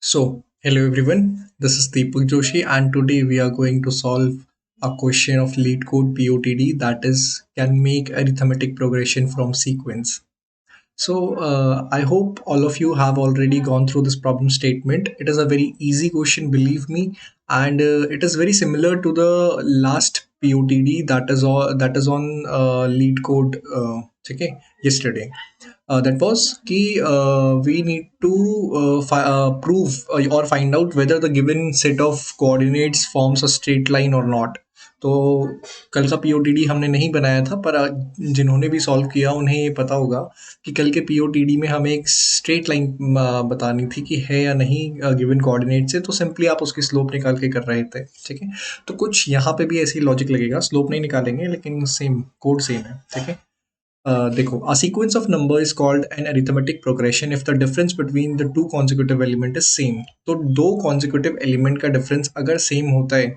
Hello everyone, this is Deepak Joshi, and today we are going to solve a question of lead code POTD, that is, can make arithmetic progression from sequence. I hope all of you have already gone through this problem statement. It is a very easy question, believe me, and it is very similar to the last POTD that is on lead code. Okay, yesterday. That was key. We need to prove or find out whether the given set of coordinates forms a straight line or not. तो कल का पीओटीडी हमने नहीं बनाया था, पर जिन्होंने भी सॉल्व किया उन्हें ये पता होगा कि कल के पीओटीडी में हमें एक स्ट्रेट लाइन बतानी थी कि है या नहीं गिवन कोऑर्डिनेट से। तो सिंपली आप उसकी स्लोप निकाल के कर रहे थे। ठीक है, तो कुछ यहाँ पे भी ऐसी लॉजिक लगेगा। स्लोप नहीं निकालेंगे, लेकिन सेम कोड सेम है। ठीक है, देखो, a sequence of number is called an arithmetic progression if the difference between the two consecutive element is same। तो दो consecutive element का difference अगर same होता है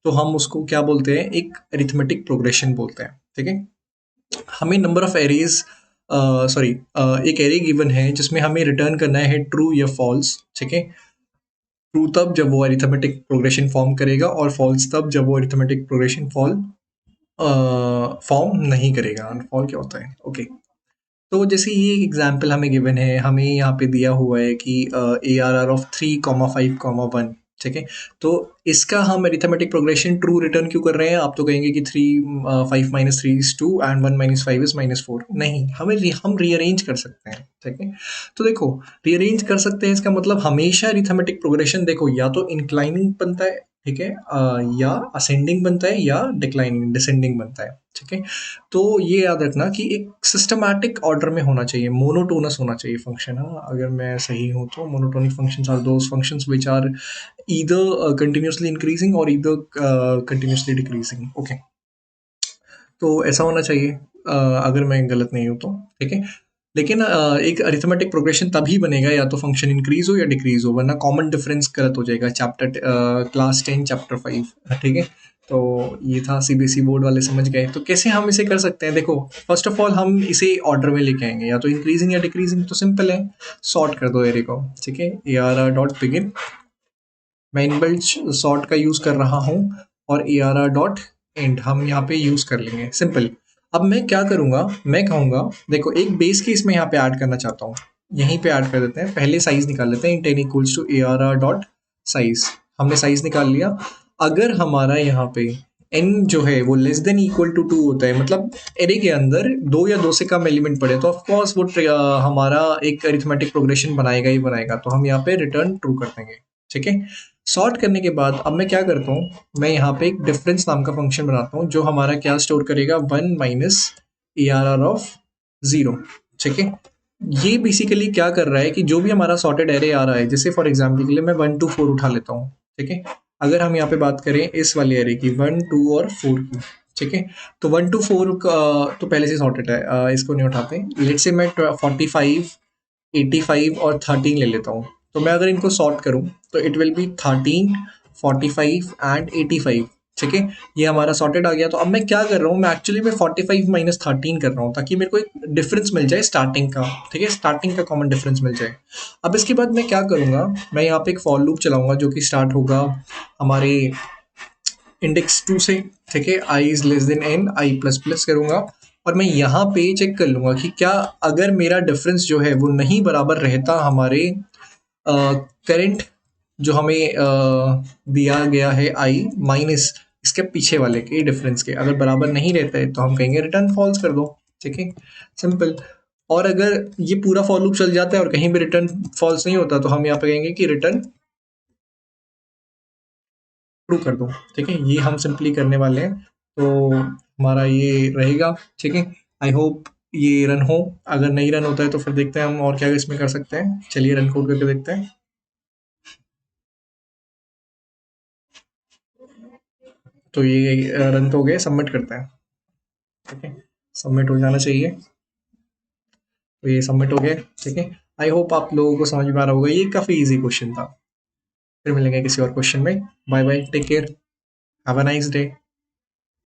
तो हम उसको क्या बोलते हैं? एक arithmetic progression बोलते हैं। ठीक है, हमें नंबर ऑफ एरेज सॉरी एक एरे गिवन है जिसमें हमें रिटर्न करना है ट्रू या फॉल्स। ठीक है, ट्रू तब जब वो अरिथमेटिक प्रोग्रेशन फॉर्म करेगा, और फॉल्स तब जब वो अरिथमेटिक प्रोग्रेशन फॉर्म नहीं करेगा। अनफॉल क्या होता है? ओके, तो जैसे ये एग्जाम्पल हमें गिवन है, हमें यहाँ पे दिया हुआ है कि ARR ऑफ 3,5,1। ठीक है, तो इसका हम अरिथमेटिक प्रोग्रेशन ट्रू रिटर्न क्यों कर रहे हैं? आप तो कहेंगे कि 5 minus 3 is 2 and 1 minus 5 is -4। नहीं, हम रीअरेंज कर सकते हैं। ठीक है, तो देखो, रीअरेंज कर सकते हैं, इसका मतलब हमेशा अरिथमेटिक प्रोग्रेशन देखो या तो इंक्लाइनिंग बनता है, ठीक है, या असेंडिंग बनता है, या डिक्लाइनिंग डिसेंडिंग बनता है। ठीक है, तो ये याद रखना कि एक सिस्टमैटिक ऑर्डर में होना चाहिए, मोनोटोनस होना चाहिए फंक्शन। हाँ, अगर मैं सही हूँ तो monotonic functions are those functions which are either continuously increasing और ईदर कंटिन्यूअसली डिक्रीजिंग। ओके, तो ऐसा होना चाहिए, अगर मैं गलत नहीं हूँ तो। ठीक है, लेकिन एक अरिथमेटिक प्रोग्रेशन तभी बनेगा या तो फंक्शन इंक्रीज हो या डिक्रीज हो, वरना कॉमन डिफरेंस गलत हो जाएगा। Class 10 chapter 5। ठीक है, तो ये था, सीबीएसई बोर्ड वाले समझ गए। तो कैसे हम इसे कर सकते हैं? देखो, फर्स्ट ऑफ ऑल हम इसे ऑर्डर में लेके आएंगे, या तो इंक्रीजिंग या डिक्रीजिंग। तो सिंपल है, सॉर्ट कर दो एरे को। ठीक है, ARR डॉट बिगिन, मैं इनबिल्ट सॉर्ट का यूज कर रहा हूँ, और ARR डॉट एंड हम यहाँ पे यूज कर लेंगे। सिंपल। अब मैं क्या करूंगा, मैं कहूंगा, देखो, एक बेस केस में यहाँ पे ऐड करना चाहता हूँ, यहीं पे ऐड कर देते हैं। पहले साइज निकाल लेते हैं, 10 equals to ARR dot size. हमने साइज निकाल लिया। अगर हमारा यहाँ पे n जो है वो लेस देन इक्वल टू 2 होता है, मतलब एरे के अंदर दो या दो से कम एलिमेंट पड़े, तो ऑफकोर्स वो हमारा एक अरिथमेटिक प्रोग्रेशन बनाएगा ही बनाएगा। तो हम यहाँ पे रिटर्न ट्रू कर देंगे। ठीक है, सॉर्ट करने के बाद अब मैं क्या करता हूँ, मैं यहाँ पे एक डिफरेंस नाम का फंक्शन बनाता हूँ, जो हमारा क्या स्टोर करेगा, 1 माइनस ARR ऑफ 0। ठीक है, ये बेसिकली क्या कर रहा है कि जो भी हमारा सॉर्टेड एरे आ रहा है, जैसे फॉर एग्जाम्पल के लिए मैं 1 2 4 उठा लेता हूँ। ठीक है, अगर हम यहाँ पे बात करें इस वाले एरे की, 1 2 और 4 की। ठीक है, तो 1 to 4 तो पहले से सॉर्टेड है, इसको नहीं उठाते। लेट से मैं 45 85 और 13 ले लेता हूँ। तो मैं अगर इनको सॉर्ट करूँ तो इट विल बी 13 45 एंड 85। ठीक है, ये हमारा सॉर्टेड आ गया। तो अब मैं क्या कर रहा हूँ, मैं एक्चुअली में 45 माइनस 13 कर रहा हूँ, ताकि मेरे को एक डिफरेंस मिल जाए स्टार्टिंग का। ठीक है, स्टार्टिंग का कॉमन डिफरेंस मिल जाए। अब इसके बाद मैं क्या करूँगा, मैं यहाँ पे एक फॉर लूप चलाऊंगा, जो कि स्टार्ट होगा हमारे इंडेक्स 2 से। ठीक है, I is less than N, I plus plus करूंगा, और मैं यहाँ पे चेक कर लूंगा कि क्या अगर मेरा डिफरेंस जो है वो नहीं बराबर रहता हमारे करंट जो हमें दिया गया है आई माइनस इसके पीछे वाले के डिफरेंस के, अगर बराबर नहीं रहता है तो हम कहेंगे रिटर्न फॉल्स कर दो। ठीक है, सिंपल। और अगर ये पूरा फॉर लूप चल जाता है और कहीं भी रिटर्न फॉल्स नहीं होता, तो हम यहाँ पे कहेंगे कि रिटर्न ट्रू कर दो। ठीक है, ये हम सिंपली करने वाले हैं। तो हमारा ये रहेगा। ठीक है, आई होप ये रन हो। अगर नहीं रन होता है तो फिर देखते हैं हम और क्या इसमें कर सकते हैं। चलिए रन कोड करके देखते हैं। तो ये रन तो हो गए, सबमिट करते हैं। ठीक है, सबमिट हो जाना चाहिए। तो ये सबमिट हो गए। ठीक है, आई होप आप लोगों को समझ में आ रहा होगा, ये काफ़ी इजी क्वेश्चन था। फिर मिलेंगे किसी और क्वेश्चन में। Bye bye, take care, have a nice day.